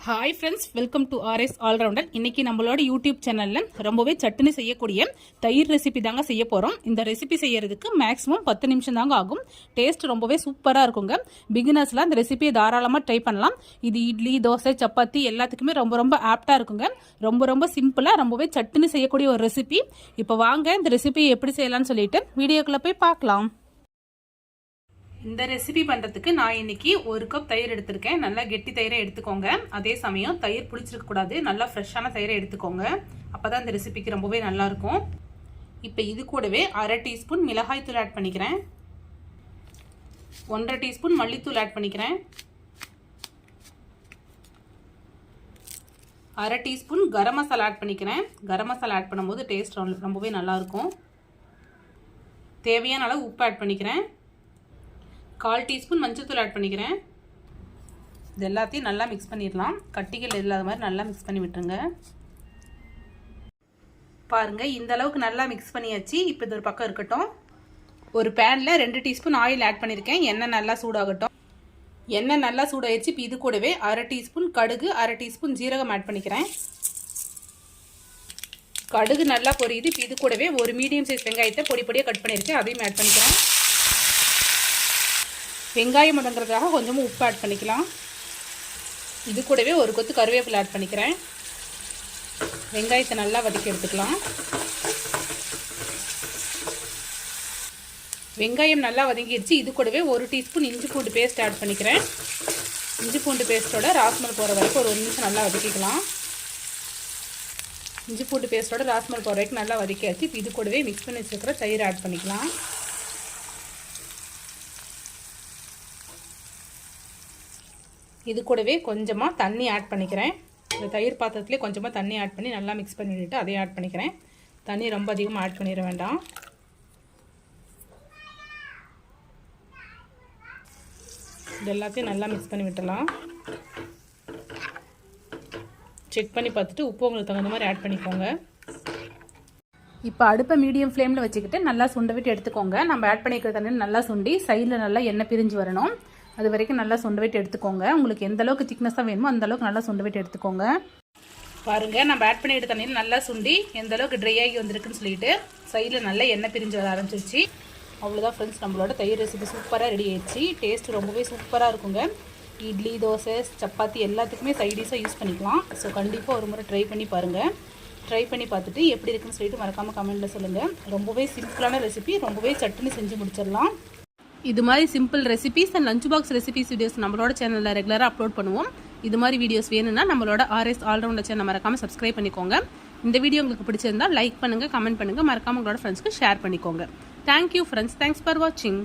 Hi friends, welcome to RS all rounder. இன்னைக்கு நம்மளோட YouTube சேனலில் ரொம்பவே சட்டுன்னு செய்யக்கூடிய தயிர் ரெசிபி தாங்க செய்ய போகிறோம். இந்த ரெசிபி செய்யறதுக்கு மேக்ஸிமம் 10 நிமிஷம் தாங்க ஆகும். டேஸ்ட் ரொம்பவே சூப்பராக இருக்குங்க. பிகினர்ஸ்லாம் இந்த ரெசிபியை தாராளமாக ட்ரை பண்ணலாம். இது இட்லி, தோசை, சப்பாத்தி எல்லாத்துக்குமே ரொம்ப ஆப்டாக இருக்குங்க. ரொம்ப சிம்பிளாக ரொம்பவே சட்டுன்னு செய்யக்கூடிய ஒரு ரெசிபி. இப்போ வாங்க இந்த ரெசிபியை எப்படி செய்யலாம்னு சொல்லிட்டு வீடியோக்குள்ளே போய் பார்க்கலாம். இந்த ரெசிபி பண்ணுறதுக்கு நான் இன்னைக்கு 1 கப் தயிர் எடுத்திருக்கேன். நல்லா கெட்டி தயிரை எடுத்துக்கோங்க. அதே சமயம் தயிர் புளிச்சிருக்க கூடாது, நல்லா ஃப்ரெஷ்ஷான தயிரை எடுத்துக்கோங்க. அப்போதான் இந்த ரெசிபிக்கு ரொம்பவே நல்லா இருக்கும். இப்போ இது கூடவே 1/2 டீஸ்பூன் மிளகாய் தூள் ஆட் பண்ணிக்கிறேன். 1/2 டீஸ்பூன் மல்லித்தூள் ஆட் பண்ணிக்கிறேன். 1/2 டீஸ்பூன் கரம் மசாலா ஆட் பண்ணிக்கிறேன். கரம் மசாலா ஆட் பண்ணும்போது டேஸ்ட் ரொம்பவே நல்லா இருக்கும். தேவையான அளவு உப்பு ஆட் பண்ணிக்கிறேன். 1/4 டீஸ்பூன் மஞ்சள்தூள் ஆட் பண்ணிக்கிறேன். இது எல்லாத்தையும் நல்லா மிக்ஸ் பண்ணிடலாம். கட்டிகள் இல்லாத மாதிரி நல்லா மிக்ஸ் பண்ணி விட்டுருங்க. பாருங்க, இந்த அளவுக்கு நல்லா மிக்ஸ் பண்ணியாச்சு. இப்போ இது ஒரு பக்கம் இருக்கட்டும். ஒரு பேனில் 2 டீஸ்பூன் ஆயில் ஆட் பண்ணியிருக்கேன். எண்ணெய் நல்லா சூடாகட்டும். எண்ணெய் நல்லா சூடாயிடுச்சு. இப்போ இது கூடவே 1/2 டீஸ்பூன் கடுகு, 1/2 டீஸ்பூன் ஜீரகம் ஆட் பண்ணிக்கிறேன். கடுகு நல்லா பொரியுது. இப்போ இது கூடவே ஒரு மீடியம் சைஸ் வெங்காயத்தை பொடியாக கட் பண்ணியிருக்கேன். அதையும் ஆட் பண்ணிக்கிறேன். வெங்காயம் வதங்குறதுக்காக கொஞ்சமாக உப்பு ஆட் பண்ணிக்கலாம். இது கூடவே ஒரு கொத்து கருவேப்பிலை ஆட் பண்ணிக்கிறேன். வெங்காயத்தை நல்லா வதக்கி எடுத்துக்கலாம். வெங்காயம் நல்லா வதங்கிடுச்சு. இது கூடவே 1 டீஸ்பூன் இஞ்சி பூண்டு பேஸ்ட் ஆட் பண்ணிக்கிறேன். இஞ்சி பூண்டு பேஸ்ட்டோட ராஸ்மல் போகிற வரைக்கும் ஒரு 1 நிமிஷம் நல்லா வதக்கிக்கலாம். இஞ்சி பூண்டு பேஸ்ட்டோட ராஸ்மல் போகிற வரைக்கும் நல்லா வதக்கியாச்சு. இப்போ இது கூடவே மிக்ஸ் பண்ணி வச்சுருக்கிற தயிர் ஆட் பண்ணிக்கலாம். இது கூடவே கொஞ்சமாக தண்ணி ஆட் பண்ணிக்கிறேன். இந்த தயிர் பாத்திரத்துலேயே கொஞ்சமாக தண்ணி ஆட் பண்ணி நல்லா மிக்ஸ் பண்ணிவிட்டு அதையும் ஆட் பண்ணிக்கிறேன். தண்ணி ரொம்ப அதிகமாக ஆட் பண்ணிட வேண்டாம். இது எல்லாத்தையும் நல்லா மிக்ஸ் பண்ணி விட்டுலாம். செக் பண்ணி பார்த்துட்டு உப்பு உங்களுக்கு தகுந்த மாதிரி ஆட் பண்ணிக்கோங்க. இப்போ அடுப்பை மீடியம் ஃப்ளேமில் வச்சுக்கிட்டு நல்லா சுண்ட விட்டு எடுத்துக்கோங்க. நம்ம ஆட் பண்ணிக்கிற தண்ணியில் நல்லா சுண்டி சைடில் நல்லா எண்ணெய் பிரிஞ்சு வரணும். அது வரைக்கும் நல்லா சுண்ட விட்டு எடுத்துக்கோங்க. உங்களுக்கு எந்த அளவுக்கு திக்னஸாக வேணுமோ அந்த அளவுக்கு நல்லா சுண்ட விட்டு எடுத்துக்கோங்க. பாருங்கள், நம்ம ஆட் பண்ணிட்டு தண்ணியில் நல்லா சுண்டி எந்த அளவுக்கு ட்ரை ஆகி வந்திருக்குன்னு சொல்லிட்டு சைடில் நல்லா எண்ணெய் பிரிஞ்சு வர ஆரம்பிச்சிருச்சு. அவ்வளோதான் ஃப்ரெண்ட்ஸ், நம்மளோட தயிர் ரெசிபி சூப்பராக ரெடி ஆயிடுச்சு. டேஸ்ட் ரொம்பவே சூப்பராக இருக்குங்க. இட்லி, தோசை, சப்பாத்தி எல்லாத்துக்குமே சைடிஷாக யூஸ் பண்ணிக்கலாம். ஸோ கண்டிப்பாக ஒரு முறை ட்ரை பண்ணி பாருங்கள். ட்ரை பண்ணி பார்த்துட்டு எப்படி இருக்குன்னு சொல்லிட்டு மறக்காமல் கமெண்ட்டில் சொல்லுங்கள். ரொம்பவே சிம்பிளான ரெசிபி, ரொம்பவே சட்டுன்னு செஞ்சு முடிச்சிடலாம். இது மாதிரி simple recipes and lunch box recipes videos நம்மளோட சேனலில் ரெகுலராக அப்லோட் பண்ணுவோம். இது மாதிரி வீடியோஸ் வேணும்னா நம்மளோட ஆர்எஸ் ஆல்ரவுண்டர் சேனல் மறக்காமல் சப்ஸ்கிரைப் பண்ணிக்கோங்க. இந்த வீடியோ உங்களுக்கு பிடிச்சிருந்தா லைக் பண்ணுங்கள், கமெண்ட் பண்ணுங்கள், மறக்காமல் உங்களோட ஃப்ரெண்ட்ஸ்க்கு ஷேர் பண்ணிக்கோங்க. தேங்க்யூ ஃப்ரெண்ட்ஸ், தேங்க்ஸ் ஃபார் வாட்சிங்.